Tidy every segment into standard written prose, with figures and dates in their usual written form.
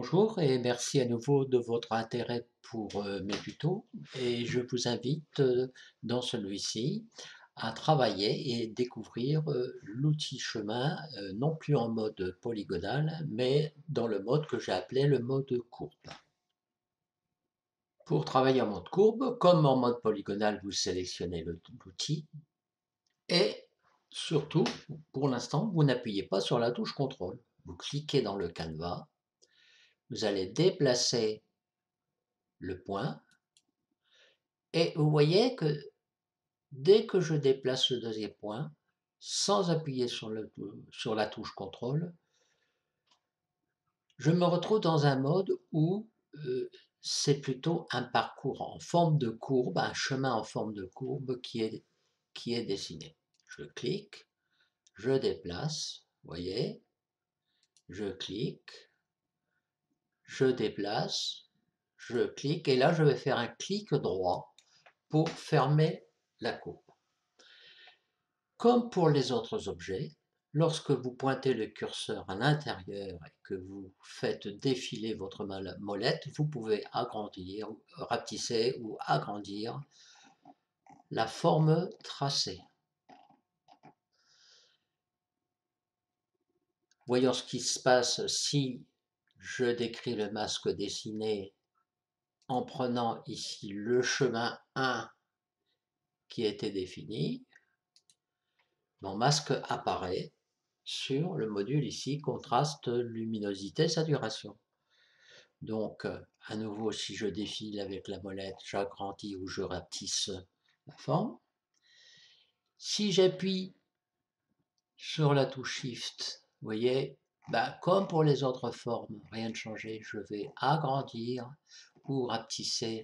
Bonjour et merci à nouveau de votre intérêt pour mes tutos et je vous invite dans celui-ci à travailler et découvrir l'outil chemin non plus en mode polygonal mais dans le mode que j'ai appelé le mode courbe. Pour travailler en mode courbe, comme en mode polygonal, vous sélectionnez l'outil et surtout, pour l'instant, vous n'appuyez pas sur la touche contrôle. Vous cliquez dans le canevas, vous allez déplacer le point. Et vous voyez que dès que je déplace le deuxième point, sans appuyer sur la touche contrôle, je me retrouve dans un mode où c'est plutôt un parcours en forme de courbe, un chemin en forme de courbe qui est dessiné. Je clique, je déplace, vous voyez, je clique, je déplace, je clique, et là je vais faire un clic droit pour fermer la courbe. Comme pour les autres objets, lorsque vous pointez le curseur à l'intérieur et que vous faites défiler votre molette, vous pouvez agrandir, rapetisser ou agrandir la forme tracée. Voyons ce qui se passe si je décris le masque dessiné en prenant ici le chemin 1 qui a été défini. Mon masque apparaît sur le module ici, contraste, luminosité, saturation. Donc, à nouveau, si je défile avec la molette, j'agrandis ou je rapetisse la forme. Si j'appuie sur la touche Shift, vous voyez, comme pour les autres formes, rien de changé, je vais agrandir ou rapetisser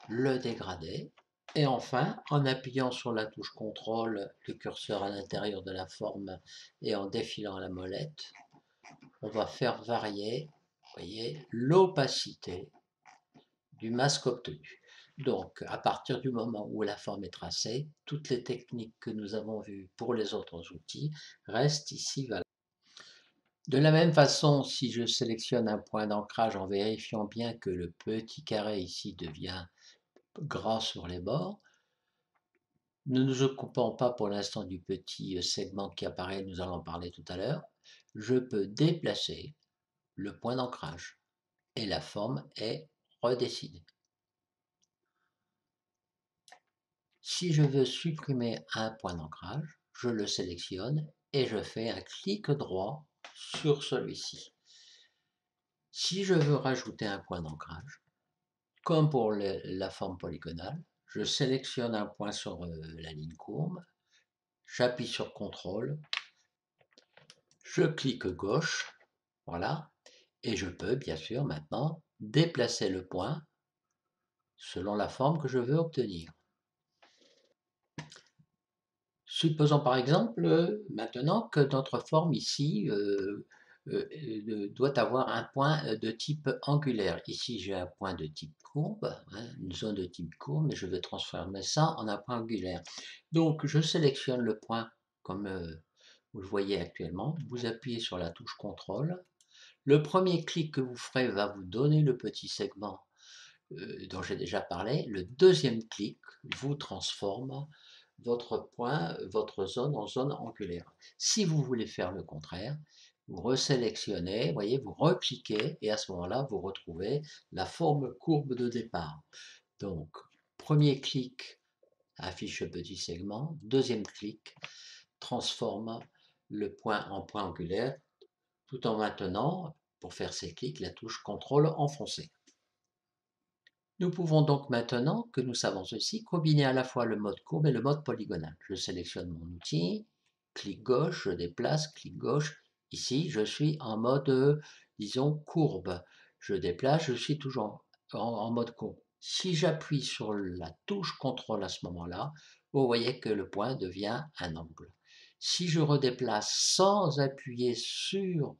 le dégradé. Et enfin, en appuyant sur la touche contrôle, le curseur à l'intérieur de la forme et en défilant la molette, on va faire varier, vous voyez, l'opacité du masque obtenu. Donc, à partir du moment où la forme est tracée, toutes les techniques que nous avons vues pour les autres outils restent ici valables. De la même façon, si je sélectionne un point d'ancrage en vérifiant bien que le petit carré ici devient gras sur les bords, ne nous occupons pas pour l'instant du petit segment qui apparaît, nous allons en parler tout à l'heure, je peux déplacer le point d'ancrage et la forme est redessinée. Si je veux supprimer un point d'ancrage, je le sélectionne et je fais un clic droit sur celui-ci. Si je veux rajouter un point d'ancrage, comme pour la forme polygonale, je sélectionne un point sur la ligne courbe, j'appuie sur CTRL, je clique gauche, voilà, et je peux bien sûr maintenant déplacer le point selon la forme que je veux obtenir. Supposons par exemple maintenant que notre forme ici doit avoir un point de type angulaire. Ici j'ai un point de type courbe, une zone de type courbe, mais je vais transformer ça en un point angulaire. Donc je sélectionne le point comme vous le voyez actuellement, vous appuyez sur la touche CTRL. Le premier clic que vous ferez va vous donner le petit segment dont j'ai déjà parlé. Le deuxième clic vous transforme votre point, votre zone en zone angulaire. Si vous voulez faire le contraire, vous resélectionnez, voyez, vous recliquez et à ce moment-là, vous retrouvez la forme courbe de départ. Donc, premier clic affiche le petit segment, deuxième clic transforme le point en point angulaire, tout en maintenant, pour faire ces clics, la touche CTRL enfoncée. Nous pouvons donc maintenant, que nous savons ceci, combiner à la fois le mode courbe et le mode polygonal. Je sélectionne mon outil, clic gauche, je déplace, clic gauche. Ici, je suis en mode, disons, courbe. Je déplace, je suis toujours en mode courbe. Si j'appuie sur la touche CTRL à ce moment-là, vous voyez que le point devient un angle. Si je redéplace sans appuyer sur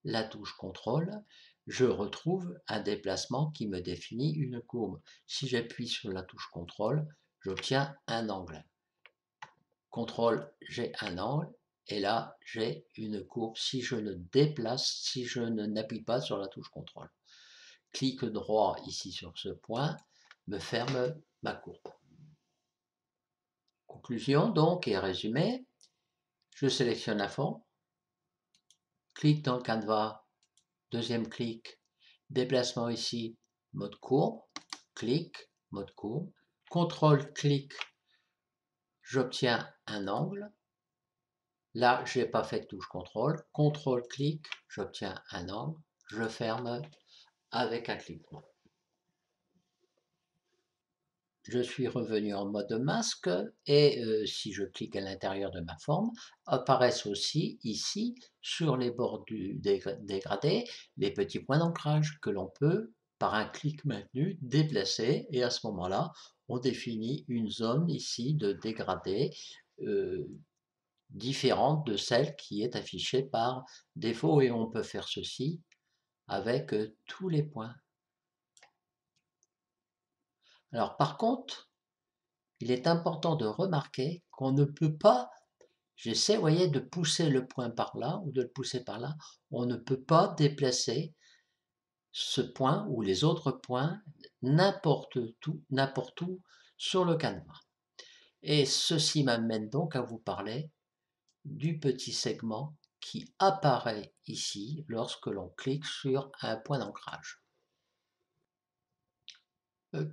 la touche CTRL, je retrouve un déplacement qui me définit une courbe. Si j'appuie sur la touche CTRL, j'obtiens un angle. CTRL, j'ai un angle, Et là, j'ai une courbe si je ne déplace, si je n'appuie pas sur la touche contrôle. Clic droit ici sur ce point me ferme ma courbe. Conclusion donc et résumé, je sélectionne la forme, clique dans le canevas, deuxième clic, déplacement ici, mode courbe, clic, mode courbe, contrôle, clic, j'obtiens un angle. Là, je n'ai pas fait de touche contrôle, contrôle, clic, j'obtiens un angle, je ferme avec un clic droit. Je suis revenu en mode masque et si je clique à l'intérieur de ma forme, apparaissent aussi ici, sur les bords du dégradé, les petits points d'ancrage que l'on peut, par un clic maintenu, déplacer et à ce moment-là, on définit une zone ici de dégradé différente de celle qui est affichée par défaut et on peut faire ceci avec tous les points. Alors par contre, il est important de remarquer qu'on ne peut pas, j'essaie, vous voyez, de pousser le point par là ou de le pousser par là, on ne peut pas déplacer ce point ou les autres points n'importe où sur le canevas. Et ceci m'amène donc à vous parler du petit segment qui apparaît ici lorsque l'on clique sur un point d'ancrage.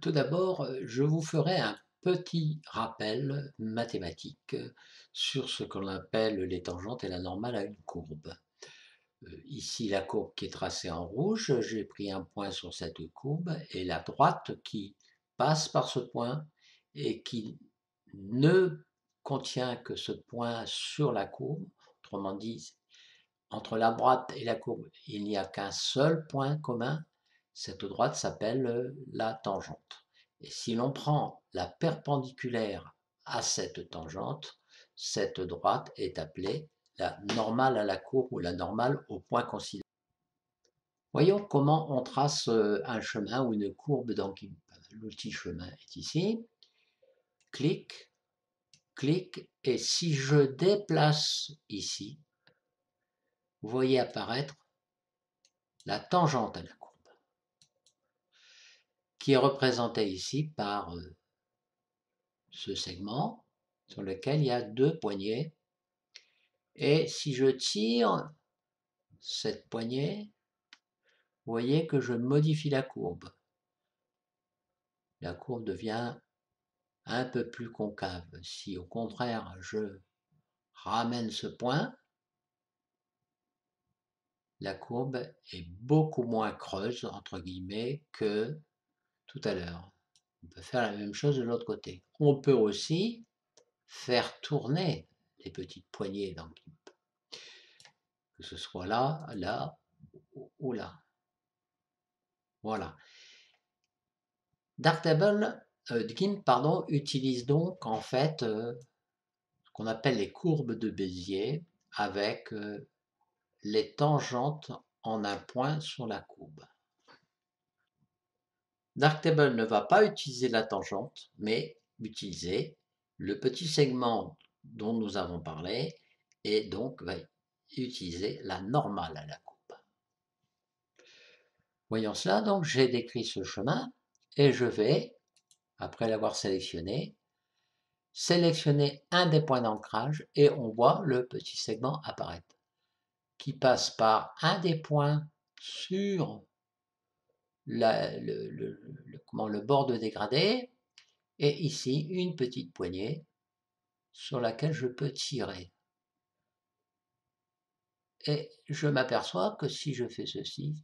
Tout d'abord, je vous ferai un petit rappel mathématique sur ce qu'on appelle les tangentes et la normale à une courbe. Ici, la courbe qui est tracée en rouge, j'ai pris un point sur cette courbe et la droite qui passe par ce point et qui ne contient que ce point sur la courbe, autrement dit, entre la droite et la courbe, il n'y a qu'un seul point commun, cette droite s'appelle la tangente. Et si l'on prend la perpendiculaire à cette tangente, cette droite est appelée la normale à la courbe ou la normale au point considéré. Voyons comment on trace un chemin ou une courbe dans GIMP. L'outil chemin est ici. Clic, clic, et si je déplace ici, vous voyez apparaître la tangente à la courbe, qui est représentée ici par ce segment sur lequel il y a deux poignées. Et si je tire cette poignée, vous voyez que je modifie la courbe. La courbe devient un peu plus concave. Si au contraire je ramène ce point, la courbe est beaucoup moins creuse, entre guillemets, que tout à l'heure. On peut faire la même chose de l'autre côté. On peut aussi faire tourner les petites poignées dans GIMP, que ce soit là, là ou là. Voilà. GIMP utilise donc en fait ce qu'on appelle les courbes de Bézier avec les tangentes en un point sur la courbe. Darktable ne va pas utiliser la tangente, mais utiliser le petit segment dont nous avons parlé et donc va utiliser la normale à la courbe. Voyons cela, donc j'ai décrit ce chemin et je vais, après l'avoir sélectionné, sélectionner un des points d'ancrage et on voit le petit segment apparaître qui passe par un des points sur le bord de dégradé et ici une petite poignée sur laquelle je peux tirer. Et je m'aperçois que si je fais ceci,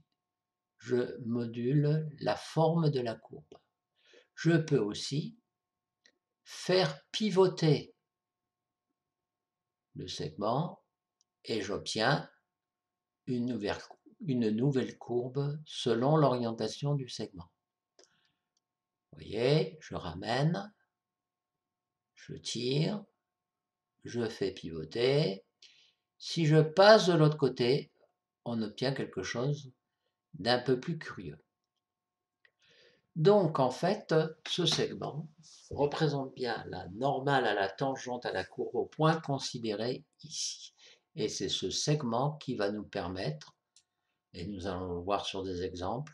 je module la forme de la courbe. Je peux aussi faire pivoter le segment et j'obtiens une nouvelle courbe selon l'orientation du segment. Vous voyez, je ramène, je tire, je fais pivoter. Si je passe de l'autre côté, on obtient quelque chose d'un peu plus curieux. Donc en fait, ce segment représente bien la normale à la tangente à la courbe au point considéré ici. Et c'est ce segment qui va nous permettre, et nous allons le voir sur des exemples,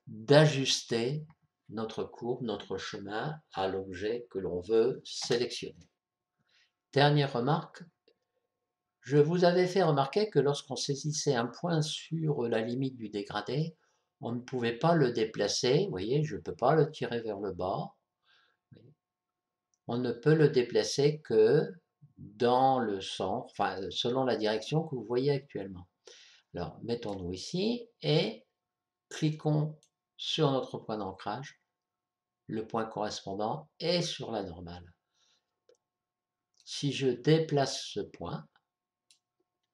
d'ajuster notre courbe, notre chemin à l'objet que l'on veut sélectionner. Dernière remarque, je vous avais fait remarquer que lorsqu'on saisissait un point sur la limite du dégradé, on ne pouvait pas le déplacer. Vous voyez, je ne peux pas le tirer vers le bas. On ne peut le déplacer que dans le sens, enfin, selon la direction que vous voyez actuellement. Alors, mettons-nous ici et cliquons sur notre point d'ancrage. Le point correspondant est sur la normale. Si je déplace ce point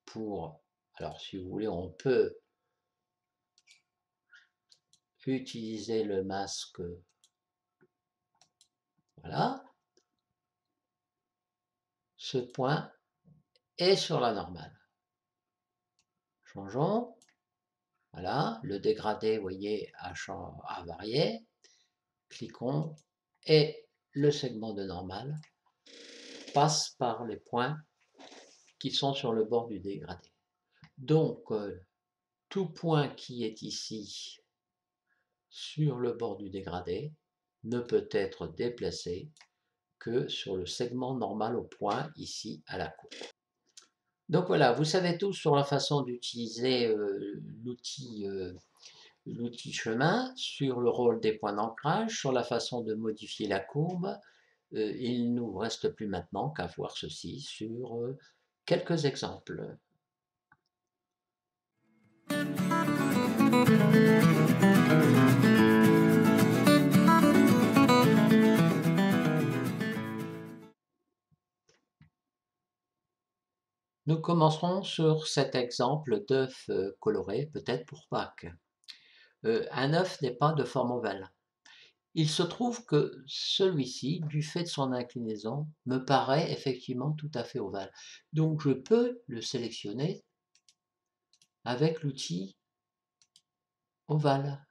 pour, alors si vous voulez, on peut utiliser le masque, voilà, ce point est sur la normale. Changeons, voilà, le dégradé, vous voyez, a varié, cliquons et le segment de normale passe par les points qui sont sur le bord du dégradé. Donc, tout point qui est ici sur le bord du dégradé ne peut être déplacé que sur le segment normal au point ici à la courbe. Donc voilà, vous savez tout sur la façon d'utiliser l'outil chemin, sur le rôle des points d'ancrage, sur la façon de modifier la courbe. Il ne nous reste plus maintenant qu'à voir ceci sur quelques exemples. Nous commencerons sur cet exemple d'œuf coloré, peut-être pour Pâques. Un œuf n'est pas de forme ovale. Il se trouve que celui-ci, du fait de son inclinaison, me paraît effectivement tout à fait ovale. Donc je peux le sélectionner avec l'outil ovale.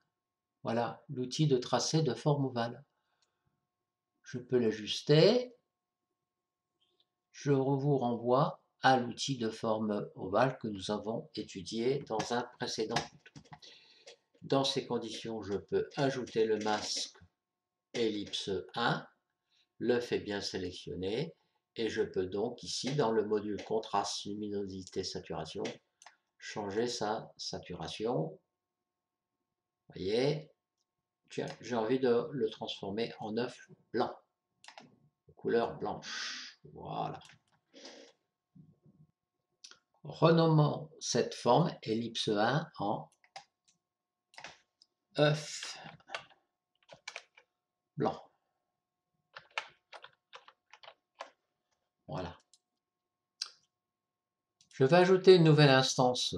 Voilà, l'outil de tracé de forme ovale. Je peux l'ajuster. Je vous renvoie à l'outil de forme ovale que nous avons étudié dans un précédent. Dans ces conditions, je peux ajouter le masque ellipse 1. L'œuf est bien sélectionné et je peux donc ici, dans le module contraste, luminosité, saturation, changer sa saturation. Vous voyez, j'ai envie de le transformer en œuf blanc, couleur blanche. Voilà. Renommons cette forme ellipse 1 en œuf blanc. Voilà. Je vais ajouter une nouvelle instance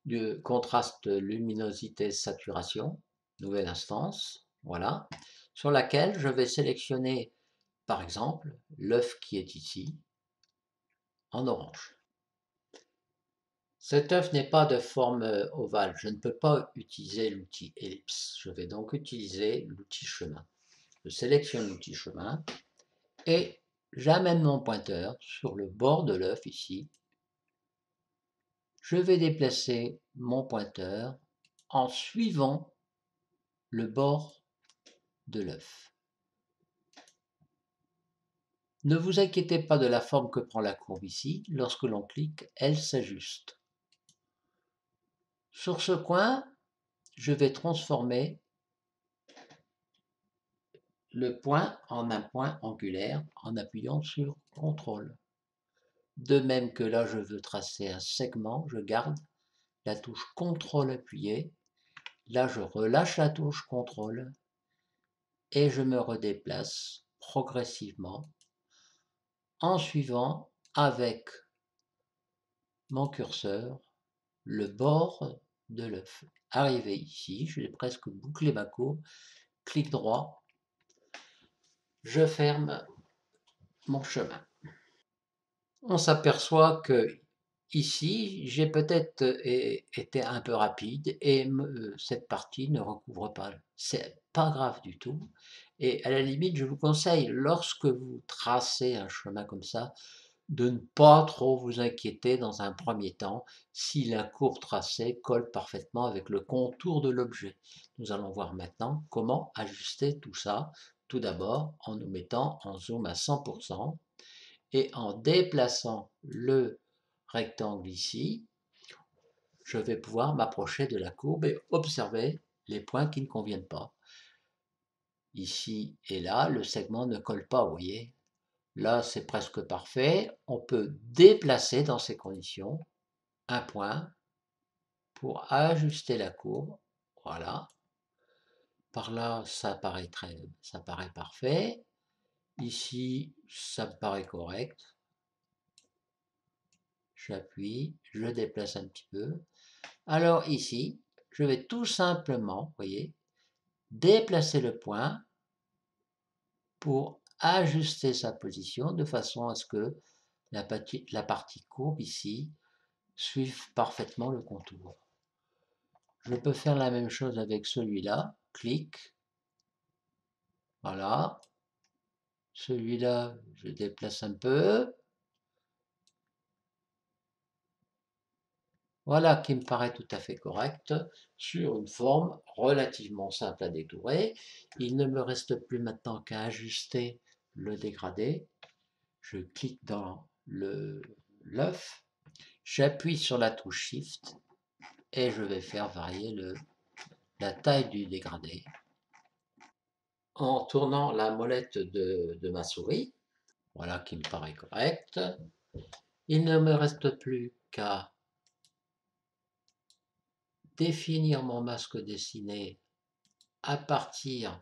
du contraste luminosité saturation, nouvelle instance, voilà, sur laquelle je vais sélectionner par exemple l'œuf qui est ici en orange. Cet œuf n'est pas de forme ovale, je ne peux pas utiliser l'outil ellipse, je vais donc utiliser l'outil chemin. Je sélectionne l'outil chemin et j'amène mon pointeur sur le bord de l'œuf ici. Je vais déplacer mon pointeur en suivant le bord de l'œuf. Ne vous inquiétez pas de la forme que prend la courbe ici. Lorsque l'on clique, elle s'ajuste. Sur ce coin, je vais transformer le point en un point angulaire en appuyant sur CTRL. De même que là, je veux tracer un segment, je garde la touche CTRL appuyée. Là, je relâche la touche CTRL et je me redéplace progressivement en suivant avec mon curseur le bord de l'œuf. Arrivé ici, je vais presque boucler ma courbe, clic droit, je ferme mon chemin. On s'aperçoit que ici, j'ai peut-être été un peu rapide et cette partie ne recouvre pas. C'est pas grave du tout. Et à la limite, je vous conseille, lorsque vous tracez un chemin comme ça, de ne pas trop vous inquiéter dans un premier temps si la courbe tracée colle parfaitement avec le contour de l'objet. Nous allons voir maintenant comment ajuster tout ça, tout d'abord en nous mettant en zoom à 100% et en déplaçant le rectangle ici, je vais pouvoir m'approcher de la courbe et observer les points qui ne conviennent pas. Ici et là, le segment ne colle pas, vous voyez. Là, c'est presque parfait. On peut déplacer dans ces conditions un point pour ajuster la courbe. Voilà. Par là, ça paraît parfait. Ici, ça me paraît correct. J'appuie, je déplace un petit peu. Alors ici, je vais tout simplement, vous voyez, déplacer le point pour ajuster sa position de façon à ce que la partie courbe ici suive parfaitement le contour. Je peux faire la même chose avec celui-là, clic, voilà. Celui-là, je déplace un peu. Voilà qui me paraît tout à fait correct sur une forme relativement simple à détourer. Il ne me reste plus maintenant qu'à ajuster le dégradé. Je clique dans l'œuf, j'appuie sur la touche Shift et je vais faire varier la taille du dégradé en tournant la molette de ma souris. Voilà qui me paraît correct. Il ne me reste plus qu'à définir mon masque dessiné à partir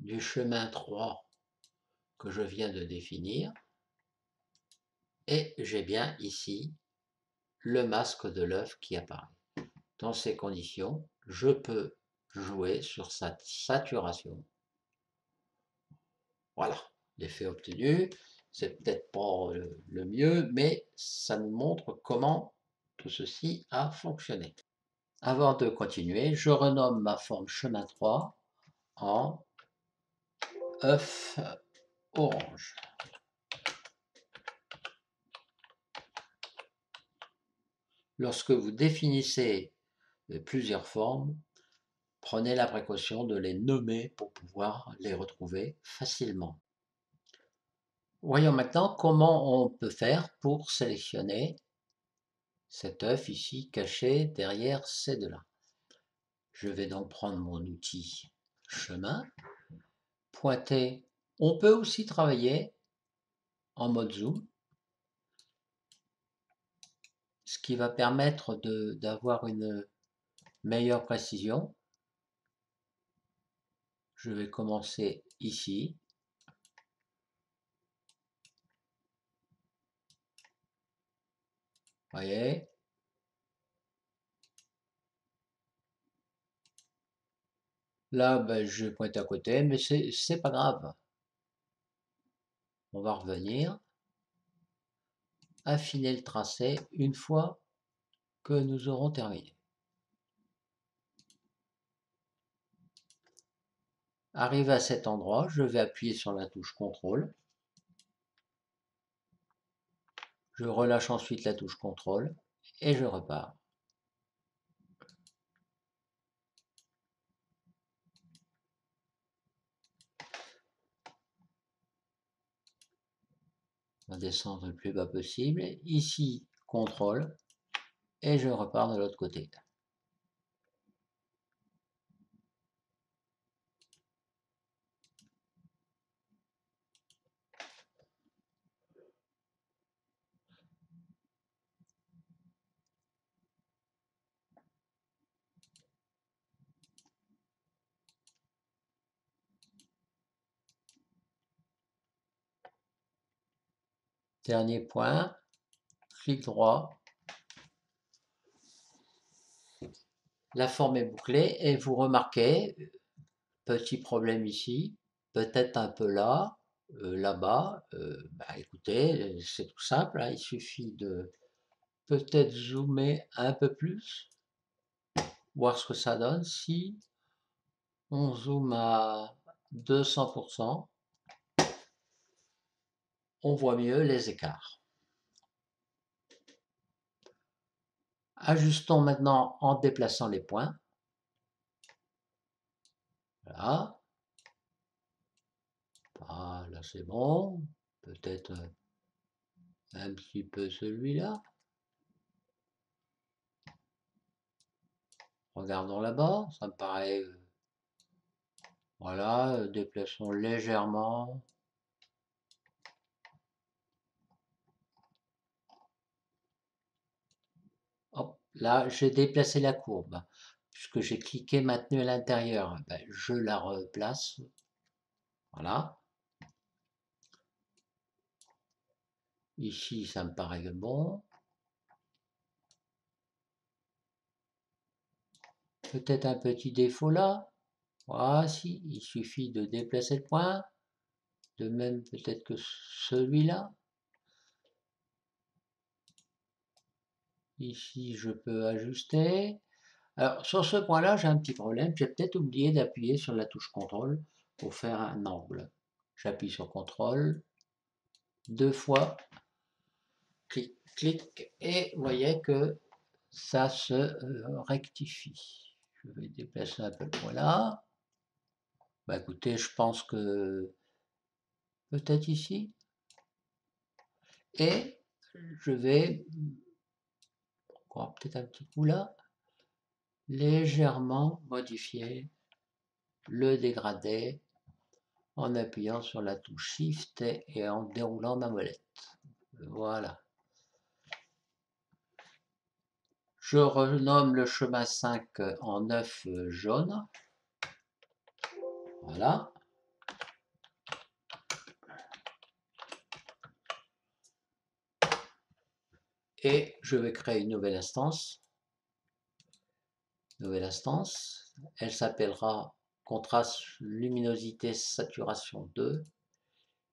du chemin 3 que je viens de définir. Et j'ai bien ici le masque de l'œuf qui apparaît. Dans ces conditions, je peux jouer sur sa saturation. Voilà, l'effet obtenu. C'est peut-être pas le mieux, mais ça nous montre comment tout ceci a fonctionné. Avant de continuer, je renomme ma forme chemin 3 en œuf orange. Lorsque vous définissez plusieurs formes, prenez la précaution de les nommer pour pouvoir les retrouver facilement. Voyons maintenant comment on peut faire pour sélectionner cet œuf ici caché derrière ces deux-là. Je vais donc prendre mon outil chemin, pointer. On peut aussi travailler en mode zoom, ce qui va permettre d'avoir une meilleure précision. Je vais commencer ici. Voyez. Là, ben, je pointe à côté, mais c'est pas grave. On va revenir, affiner le tracé une fois que nous aurons terminé. Arrivé à cet endroit, je vais appuyer sur la touche CTRL. Je relâche ensuite la touche CTRL et je repars. On va descendre le plus bas possible. Ici, CTRL et je repars de l'autre côté. Dernier point, clic droit. La forme est bouclée et vous remarquez, petit problème ici, peut-être un peu là, là-bas. Écoutez, c'est tout simple, hein, il suffit de peut-être zoomer un peu plus, voir ce que ça donne. Si on zoome à 200%, on voit mieux les écarts. Ajustons maintenant en déplaçant les points. Voilà. Ah, là c'est bon. Peut-être un petit peu celui-là. Regardons là-bas, ça me paraît... voilà, déplaçons légèrement. Hop, là, j'ai déplacé la courbe. Puisque j'ai cliqué maintenu à l'intérieur, ben, je la replace. Voilà. Ici, ça me paraît bon. Peut-être un petit défaut là. Voici, il suffit de déplacer le point. De même peut-être que celui-là. Ici, je peux ajuster. Alors, sur ce point-là, j'ai un petit problème. J'ai peut-être oublié d'appuyer sur la touche CTRL pour faire un angle. J'appuie sur CTRL, 2 fois, clic, clic, et vous voyez que ça se rectifie. Je vais déplacer un peu le point là. Bah écoutez, je pense que peut-être ici. Et je vais, encore peut-être un petit coup là, légèrement modifier le dégradé en appuyant sur la touche Shift et en déroulant ma molette. Voilà. Je renomme le chemin 5 en œuf jaune. Voilà. Et je vais créer une nouvelle instance. Elle s'appellera contraste, luminosité, saturation 2.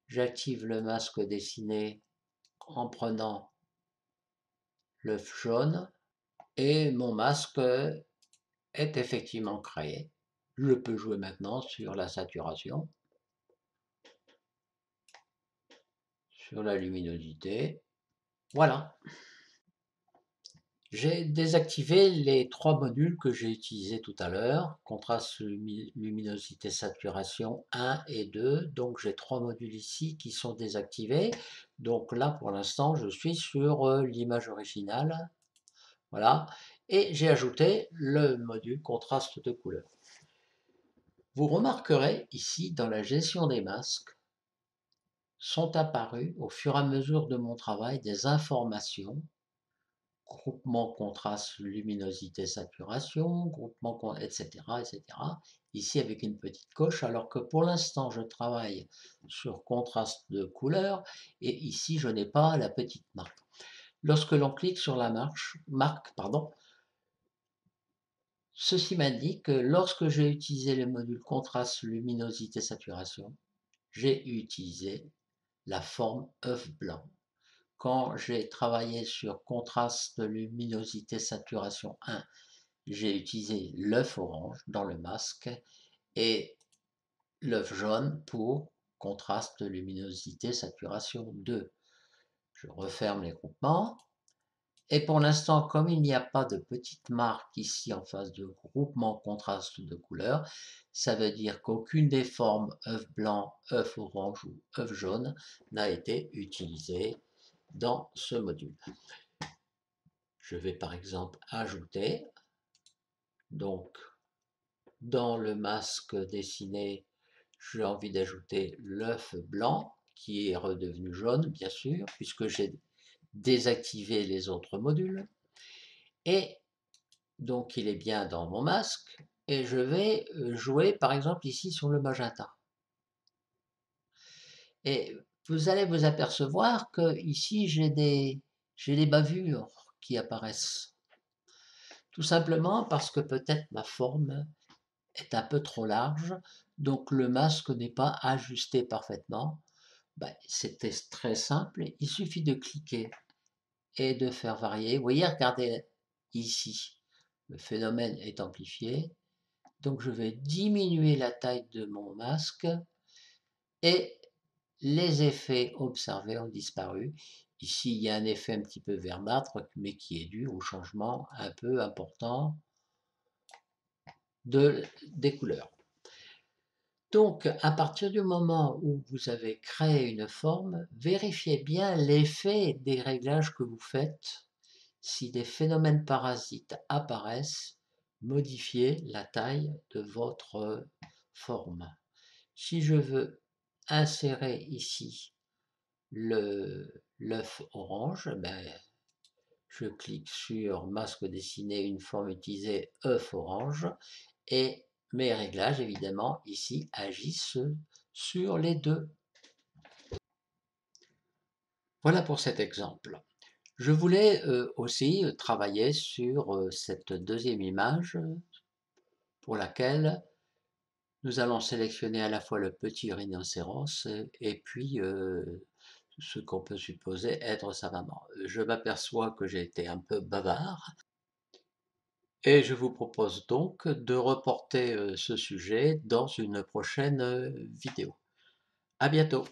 J'active le masque dessiné en prenant l'œuf jaune et mon masque est effectivement créé. Je peux jouer maintenant sur la saturation, sur la luminosité. Voilà. J'ai désactivé les 3 modules que j'ai utilisés tout à l'heure, contraste, luminosité, saturation 1 et 2. Donc j'ai 3 modules ici qui sont désactivés. Donc là pour l'instant je suis sur l'image originale. Voilà. Et j'ai ajouté le module contraste de couleur. Vous remarquerez ici dans la gestion des masques sont apparues au fur et à mesure de mon travail des informations. Groupement, contraste, luminosité, saturation, groupement, etc., etc. Ici avec une petite coche, alors que pour l'instant je travaille sur contraste de couleur et ici je n'ai pas la petite marque. Lorsque l'on clique sur la marque, ceci m'indique que lorsque j'ai utilisé le module contraste, luminosité, saturation, j'ai utilisé la forme œuf blanc. Quand j'ai travaillé sur contraste, luminosité, saturation 1, j'ai utilisé l'œuf orange dans le masque et l'œuf jaune pour contraste, luminosité, saturation 2. Je referme les groupements. Et pour l'instant, comme il n'y a pas de petite marque ici en face de groupement contraste de couleur, ça veut dire qu'aucune des formes œuf blanc, œuf orange ou œuf jaune n'a été utilisée dans ce module. Je vais par exemple ajouter, donc dans le masque dessiné, j'ai envie d'ajouter l'œuf blanc qui est redevenu jaune bien sûr puisque j'ai désactivé les autres modules. Et donc il est bien dans mon masque et je vais jouer par exemple ici sur le magenta. Et vous allez vous apercevoir que ici j'ai des bavures qui apparaissent. Tout simplement parce que peut-être ma forme est un peu trop large, donc le masque n'est pas ajusté parfaitement. Ben, c'était très simple, il suffit de cliquer et de faire varier. Vous voyez, regardez ici, le phénomène est amplifié. Donc je vais diminuer la taille de mon masque et les effets observés ont disparu. Ici, il y a un effet un petit peu verdâtre, mais qui est dû au changement un peu important des couleurs. Donc, à partir du moment où vous avez créé une forme, vérifiez bien l'effet des réglages que vous faites. Si des phénomènes parasites apparaissent, modifiez la taille de votre forme. Si je veux insérer ici l'œuf orange, ben, je clique sur masque dessiné, une forme utilisée, œuf orange, et mes réglages, évidemment, ici, agissent sur les deux. Voilà pour cet exemple. Je voulais aussi travailler sur cette deuxième image pour laquelle nous allons sélectionner à la fois le petit rhinocéros et puis ce qu'on peut supposer être sa maman. Je m'aperçois que j'ai été un peu bavard et je vous propose donc de reporter ce sujet dans une prochaine vidéo. À bientôt.